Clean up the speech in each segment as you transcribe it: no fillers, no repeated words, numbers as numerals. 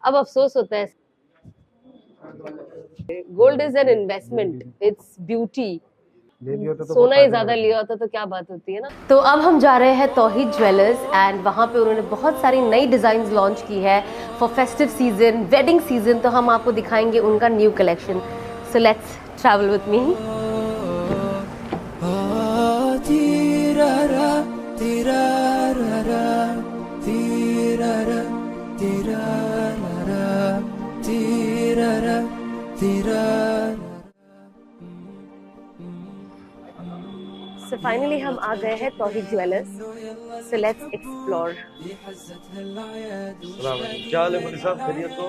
अब अफसोस होता है। Gold is an investment, its beauty. सोना ही ज्यादा लिया होता तो क्या बात होती है ना। तो अब हम जा रहे हैं तौहीद ज्वेलर्स एंड वहाँ पे उन्होंने बहुत सारी नई डिजाइन लॉन्च की है for festive season, wedding season. तो हम आपको दिखाएंगे उनका new collection. So let's travel with me. So finally हम आ गए हैं तौहीद ज्वेलर्स। So let's explore. क्या हाल है मुनी साहब, खैरियत हो?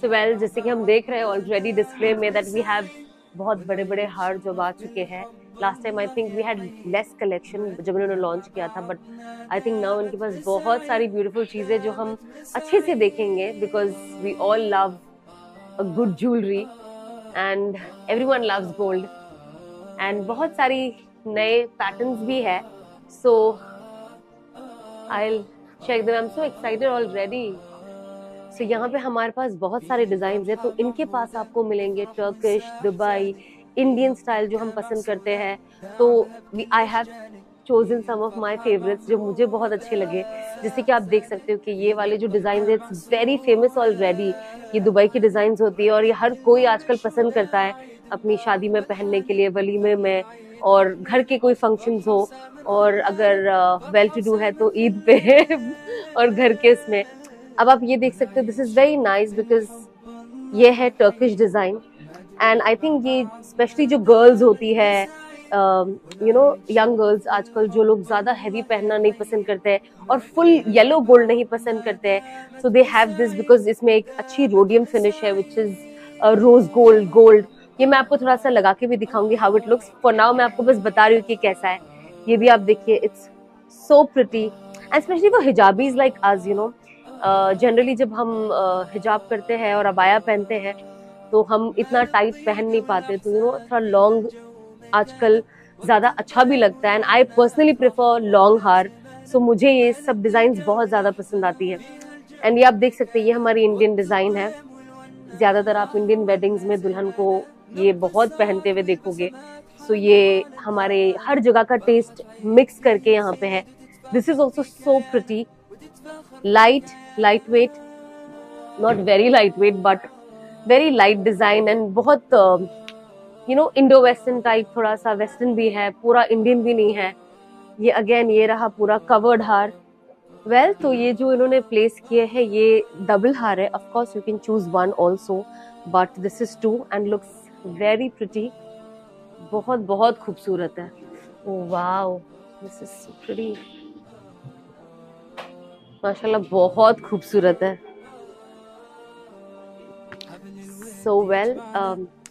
So well, जैसे कि हम देख रहे हैं ऑलरेडी डिस्प्ले में that we have बहुत बड़े बड़े हार जो आ चुके हैं। Last time I think we had less collection जब उन्होंने लॉन्च किया था, बट आई थिंक नाउ उनके पास बहुत सारी ब्यूटीफुल चीज़ें जो हम अच्छे से देखेंगे because we all love a good jewellery and everyone loves gold and बहुत सारी नए पैटर्न्स भी है। So I will check them. I am so excited already. So यहाँ पे हमारे पास बहुत सारे डिजाइन हैं, तो इनके पास आपको मिलेंगे टर्किश, दुबई, इंडियन स्टाइल जो हम पसंद करते हैं। तो I have chosen some of my favourites जो मुझे बहुत अच्छे लगे। जैसे कि आप देख सकते हो कि ये वाले जो डिजाइन है इट्स वेरी फेमस ऑलरेडी। ये दुबई की डिजाइन होती है और ये हर कोई आजकल पसंद करता है अपनी शादी में पहनने के लिए, वलीमे में, और घर के कोई फंक्शंस हो, और अगर वेल टू डू है तो ईद पे और घर के इसमें। अब आप ये देख सकते हो, this is very nice because ये है Turkish design and I think ये स्पेशली जो गर्ल्स होती है, यू नो यंग गर्ल्स आजकल जो लोग ज्यादा हैवी पहनना नहीं पसंद करते हैं और फुल येलो गोल्ड नहीं पसंद करते हैं, सो दे हैव दिस बिकॉज इसमें एक अच्छी रोडियम फिनिश है विच इज रोज गोल्ड। ये मैं आपको थोड़ा सा लगा के भी दिखाऊंगी how it looks. For now मैं आपको बस बता रही हूँ कि कैसा है। ये भी आप देखिए, it's so pretty and specially for hijabis like us, you know generally जब हम हिजाब करते हैं और अबाया पहनते हैं तो हम इतना टाइट पहन नहीं पाते, तो यू नो थोड़ा लॉन्ग आजकल ज्यादा अच्छा भी लगता है and I personally prefer long हार। सो मुझे ये सब डिजाइन बहुत ज्यादा पसंद आती है। एंड ये आप देख सकते हैं, ये हमारी इंडियन डिजाइन है। ज्यादातर आप इंडियन वेडिंग्स में दुल्हन को ये बहुत पहनते हुए देखोगे। सो ये हमारे हर जगह का टेस्ट मिक्स करके यहाँ पे है। This is also so pretty, light weight, not very light weight but very light design and बहुत you know Indo western type, थोड़ा सा वेस्टर्न भी है, पूरा इंडियन भी नहीं है। ये अगेन ये रहा पूरा कवर्ड हार। वेल तो ये जो इन्होंने प्लेस किए हैं ये डबल हार है। Of course you can choose one also but this is 2 and looks very pretty. बहुत बहुत खूबसूरत है। Oh wow, this is so pretty, माशाल्लाह बहुत खूबसूरत है। सो वेल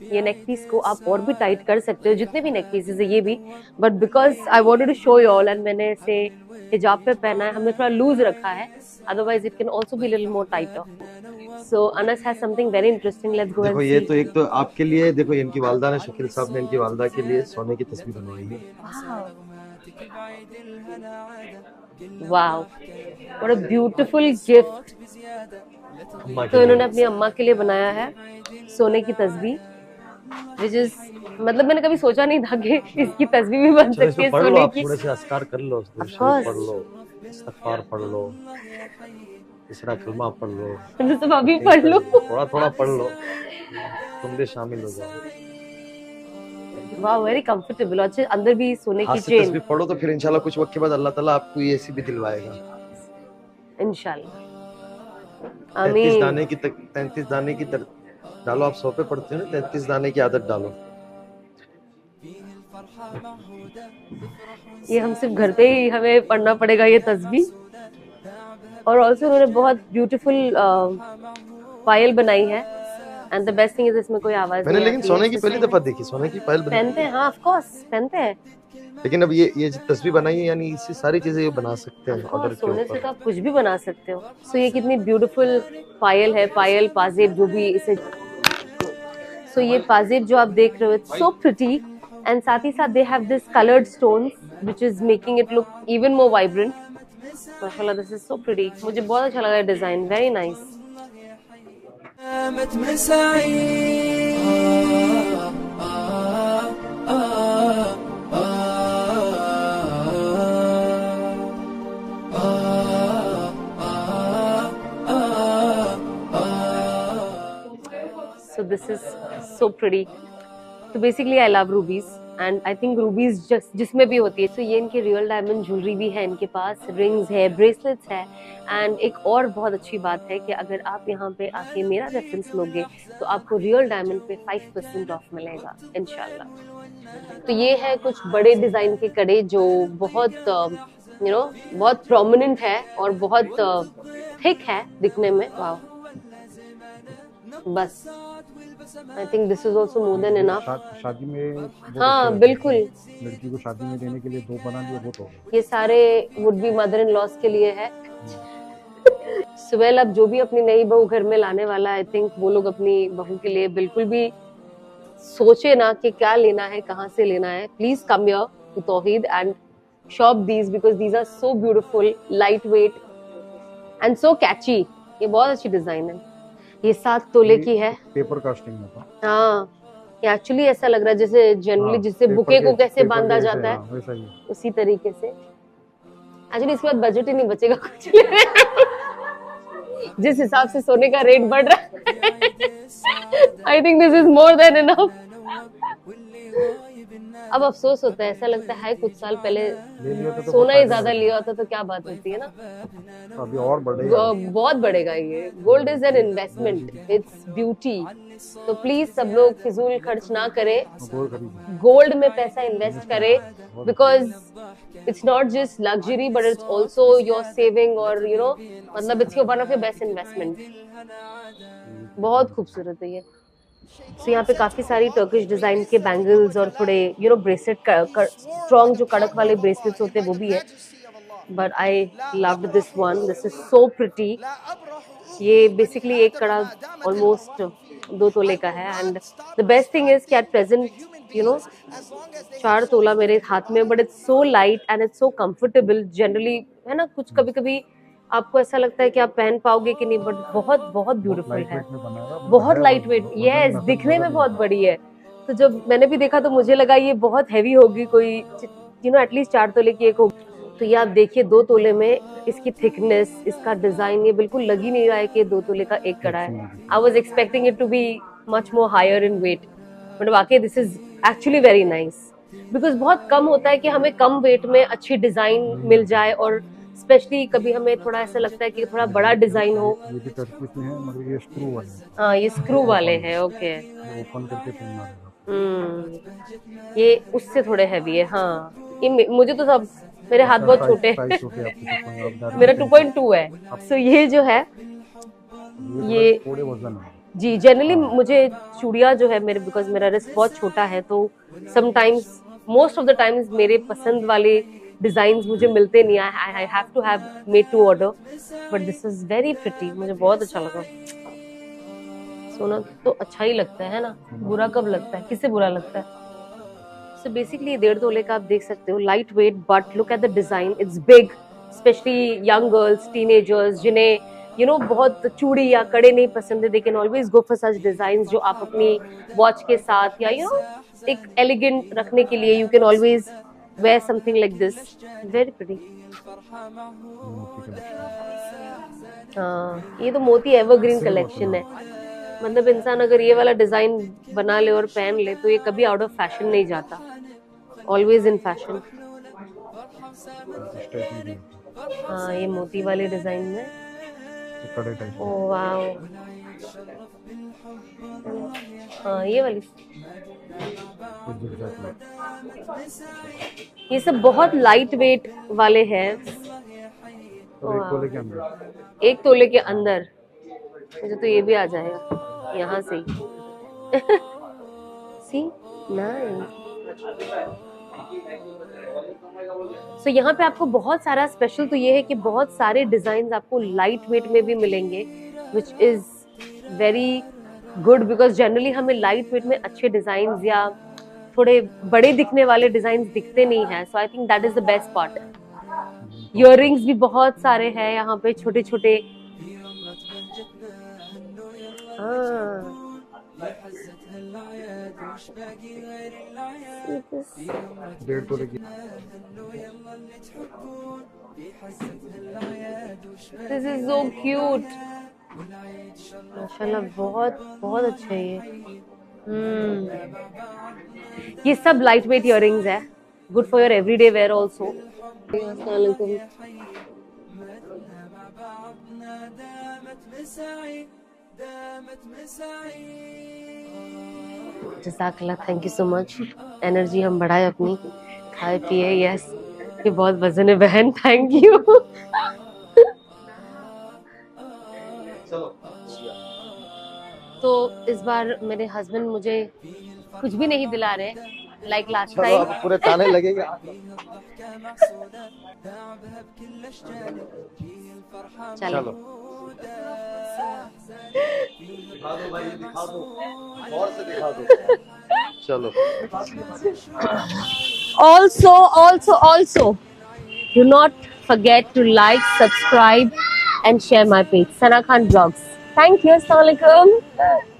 ये नेक पीस को आप और भी टाइट कर सकते हो, जितने भी नेक पीसेस है ये भी, but because I wanted to show you all and मैंने इसे हिजाब पे पहना है, हमने थोड़ा लूज रखा है, otherwise it can also be little more tighter. So Anas has something very interesting, let's go and देखो सी। ये तो एक तो आपके लिए, देखो इनकी वालदा ने, शकील साहब ने इनकी वालदा के लिए सोने की तस्वीर बनवाई है। Wow, what a beautiful gift. तो इन्होंने अपनी अम्मा के लिए बनाया है सोने की तस्वीर, विच इज मतलब मैंने कभी सोचा नहीं था कि इसकी तस्वीर भी बन सकती है सोने की। थोड़े से अस्कार कर लो, पढ़ लो, इस्तगफार पढ़ लो, तीसरा कलमा पढ़ लो, तो सब अभी पढ़ लो, थोड़ा थोड़ा पढ़ लो, तुम भी शामिल हो जाओ। वाह, वेरी कंफर्टेबल। अच्छा अंदर भी सोने की चेन। तस्वीर पढ़ो तो फिर इंशाल्लाह कुछ वक्त के बाद अल्लाह ताला आपको ये ऐसी भी दिलवाएगा इंशाल्लाह। आमीन। 33 दाने की डालो। आप 100 पे पढ़ते हो ना, 33 दाने की आदत डालो। ये हम सिर्फ घर पे ही हमें पढ़ना पड़ेगा ये तस्वीर। और ऑल्सो उन्होंने बहुत ब्यूटीफुल पायल बनाई है and the best thing is इसमें कोई आवाज मैंने नहीं लेकिन सोने की पहली दफा देखी, सोने की पायल पहनते हैं। हाँ ऑफ कोर्स पहनते हैं, लेकिन अब ये तस्वीर बनाई है, यानी इससे सारी चीजें ये बना सकते हैं ऑर्डर के सोने से ऊपर। तो आप कुछ भी बना सकते हो। सो ये कितनी ब्यूटीफुल पायल है, पायल पाजेब जो भी इसे सो ये पाजेब जो आप देख रहे हो, इट्स सो प्रिटी, एंड साथ ही साथ they have this coloured stones which is making it look even more vibrant. माशाल्लाह, दिस इज सो प्रिटी। मुझे बहुत अच्छा लगा design, very nice. So this is so pretty. So basically I love rubies and I think rubies just जिसमें भी होती है। तो ये इनके रियल डायमंड ज्वेलरी भी है इनके पास, रिंग्स है, ब्रेसलेट्स है, एंड एक और बहुत अच्छी बात है कि अगर आप यहाँ पे आके मेरा रेफरेंस लोगे तो आपको रियल डायमंड पे 5% ऑफ मिलेगा इंशाल्लाह। तो ये है कुछ बड़े डिजाइन के कड़े जो बहुत बहुत प्रोमिनेंट है और बहुत थिक है दिखने में। वाह, बस I think this is also more than enough. शादी में हाँ बिल्कुल, लड़की को शादी में देने के लिए 2 बना दिए वो तो। ये सारे would be mother in loss के लिए है। सुबह अब जो भी अपनी नई बहू घर में लाने वाला है, आई थिंक वो लोग अपनी बहू के लिए बिल्कुल भी सोचे ना कि क्या लेना है, कहाँ से लेना है। Please come here to Tauheed and shop these because these are so beautiful, light weight and so catchy. ये बहुत अच्छी डिजाइन है। ये 7 तोले की है, पेपर कास्टिंग में था। हाँ, ये एक्चुअली ऐसा लग रहा है जैसे जनरली जिससे बुके को कैसे बांधा जाता है वैसा ही उसी तरीके से। एक्चुअली इसके बाद बजट ही नहीं बचेगा कुछ लेने जिस हिसाब से सोने का रेट बढ़ रहा है। I think this is more than enough. अब अफसोस होता है, ऐसा लगता है कुछ साल पहले सोना ही ज्यादा लिया होता तो क्या बात होती है ना। अभी और बढ़ेगा, बहुत बढ़ेगा ये। Gold is an investment, its beauty. तो प्लीज सब लोग फिजूल खर्च ना करें, गोल्ड में पैसा इन्वेस्ट करें because it's not just luxury but it's also your saving और मतलब it's one of your best investment. बहुत खूबसूरत है ये। तो यहाँ पे काफी सारी टर्किश डिजाइन के बैंगल्स और थोड़े ब्रेसलेट, स्ट्रॉन्ग जो कड़क वाले ब्रेसलेट्स होते हैं वो भी है। But I loved this one, this is so pretty. ये बेसिकली एक कड़ा ऑलमोस्ट 2 तोले का है and the best thing is कि एट प्रेजेंट 4 तोला मेरे हाथ में, but it's so light and it's so comfortable. Generally है ना, कुछ कभी कभी आपको ऐसा लगता है कि आप पहन पाओगे कि नहीं, बट बहुत बहुत ब्यूटीफुल है, बहुत लाइट वेट। यस, दिखने में बहुत बड़ी है। तो जब मैंने भी देखा तो मुझे लगा ये बहुत हैवी होगी, कोई एटलीस्ट 4 तोले की एक होगी। तो ये आप देखिए 2 तोले में इसकी थिकनेस, इसका डिजाइन, ये बिल्कुल लग ही नहीं रहा है कि 2 तोले का एक कड़ा है। I was expecting it to be much more higher in weight, but वाकई this is actually very nice because बहुत कम होता है कि हमें कम वेट में अच्छी डिजाइन मिल जाए, और स्पेशली कभी हमें थोड़ा ऐसा लगता है कि थोड़ा बड़ा डिजाइन हो। ये भी टर्किश में है मगर ये स्क्रू वाले हैं। हाँ, ये स्क्रू वाले हैं। ओके, ओपन करके पहनना रहेगा। ये उससे थोड़े हैवी है। हाँ, ये मुझे तो सब, मेरे हाथ बहुत छोटे हैं। मेरा 2.2 है। सो ये जो है ये थोड़े वजन है जी। जनरली मुझे चूड़ियाँ जो है मेरे, बिकॉज मेरा रिस्ट बहुत छोटा है, तो sometimes, most of the times मेरे पसंद वाले डिजाइन्स मुझे मिलते नहीं। I have to have made to order, but this is very pretty. मुझे बहुत अच्छा लगा। सोना तो अच्छा ही लगता है ना, बुरा कब लगता है, किसे बुरा लगता है। सो बेसिकली 1.5 तोले का आप देख सकते हो, light weight, but look at the design, it's big. Specially young girls, teenagers जिन्हें बहुत चूड़ी या कड़े नहीं पसंद है, they can always go for such designs जो आप अपनी वॉच के साथ या एक एलिगेंट रखने के लिए you can always wear something like this. Very pretty. ये तो मोती एवरग्रीन कलेक्शन है। मतलब इंसान अगर ये वाला डिजाइन बना ले और पहन ले तो ये कभी आउट ऑफ फैशन नहीं जाता, ऑलवेज इन फैशन। हाँ, ये मोती वाले डिजाइन में। Oh wow. हाँ, ये वाली, ये सब बहुत लाइट वेट वाले हैं। 1 तोले के अंदर, 1 तोले के अंदर मुझे तो ये भी आ जाएगा यहाँ से ही। सी नाइस। सो यहाँ पे आपको बहुत सारा स्पेशल तो ये है कि बहुत सारे डिजाइन आपको लाइट वेट में भी मिलेंगे, which is very good because generally हमें लाइट वेट में अच्छे डिजाइन या थोड़े बड़े दिखने वाले डिजाइन दिखते नहीं है, so I think that is the best part. Earrings भी बहुत सारे हैं यहाँ पे, छोटे छोटे। डेढ़ तोले की। दिस इज सो क्यूट, माशाल्लाह बहुत बहुत अच्छा है ये। ये सब लाइट वेट इयररिंग्स है, good for your everyday wear also. जज़ाकल्लाह, thank you so much. Energy हम बढ़ाए अपनी, खाए पिए। यस, ये बहुत वजन है बहन, थैंक यू। तो इस बार मेरे हस्बैंड मुझे कुछ भी नहीं दिला रहे, लाइक लास्ट टाइम। पूरे ताने लगेगा। चलो दिखा दो भाई, दिखा दो, और से दिखा दो। चलो। Also, do not forget to like, subscribe, and share my page, Sana Khan Vlogs. Thank you. Assalamualaikum.